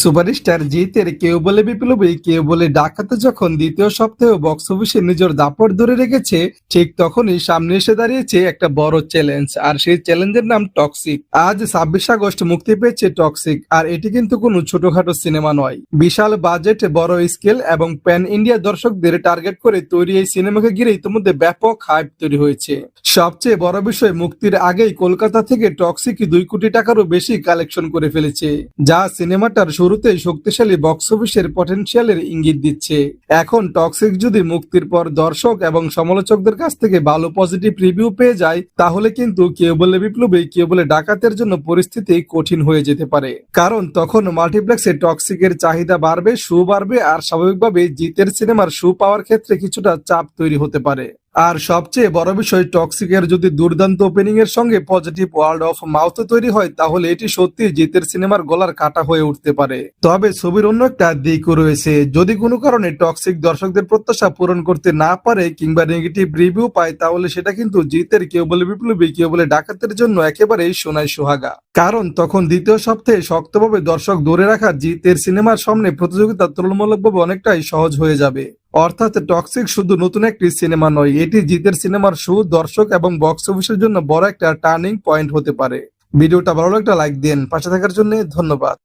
Superstar জিতের কেউ বলে বিপ্লবী কেউ বলে ডাকাতে যখন দ্বিতীয় সপ্তাহে বক্স অফিসে নিজের দাপট ধরে রেখেছে, ঠিক তখনই সামনে এসে দাঁড়িয়েছে একটা বড় চ্যালেঞ্জ, আর সেই চ্যালেঞ্জের নাম টক্সিক। আজ 26 আগস্ট মুক্তি পেয়েছে টক্সিক, আর এটি কিন্তু কোনো ছোটখাটো সিনেমা নয়। বিশাল বাজেট, বড় স্কেল এবং প্যান ইন্ডিয়া দর্শকদের টার্গেট করে তৈরি এই সিনেমাকে ঘিরে ইতিমধ্যে ব্যাপক হাইপ তৈরি হয়েছে। সবচেয়ে বড় বিষয়, মুক্তির আগেই কলকাতা থেকে টক্সিক 2 কোটি টাকারও বেশি কালেকশন করে ফেলেছে, যা সিনেমাটার শুরুতেই শক্তিশালী বক্স অফিসের পটেনশিয়ালের ইঙ্গিত দিচ্ছে। এখন টক্সিক যদি মুক্তির পর দর্শক এবং সমালোচকদের কাছ থেকে ভালো পজিটিভ রিভিউ পেয়ে যায়, তাহলে কিন্তু কেউ বলে বিপ্লবী কেউ বলে ডাকাতের জন্য পরিস্থিতি কঠিন হয়ে যেতে পারে। কারণ তখন মাল্টিপ্লেক্সে টক্সিকের চাহিদা বাড়বে, শো বাড়বে, আর স্বাভাবিকভাবে জিতের সিনেমার শো পাওয়ার ক্ষেত্রে কিছুটা চাপ তৈরি হতে পারে। আর সবচেয়ে বড় বিষয়, টক্সিকের যদি দুর্দান্ত ওপেনিং এর সঙ্গে পজিটিভ ওয়ার্ড অফ মাউথ তৈরি হয়, তাহলে এটি সত্যি জিতের সিনেমার গলার কাটা হয়ে উঠতে পারে। তবে ছবির অন্য একটা দিকও রয়েছে। যদি কোনো কারণে টক্সিক দর্শকদের প্রত্যাশা পূরণ করতে না পারে কিংবা নেগেটিভ রিভিউ পায়, তাহলে সেটা কিন্তু জিতের কেউ বলে বিপ্লবী কেউ বলে ডাকাতের জন্য একেবারেই সোনায় সোহাগা। কারণ তখন দ্বিতীয় সপ্তাহে শক্তভাবে দর্শক ধরে রাখা জিতের সিনেমার সামনে প্রতিযোগিতা তুলনামূলকভাবে অনেকটাই সহজ হয়ে যাবে। অর্থাৎ টক্সিক শুধু নতুন একটি সিনেমা নয়, এটি জিতের সিনেমার শো, দর্শক এবং বক্স অফিসের জন্য বড় একটা টার্নিং পয়েন্ট হতে পারে। ভিডিওটা ভালো লাগলে লাইক দিন, পাশে থাকার জন্য ধন্যবাদ।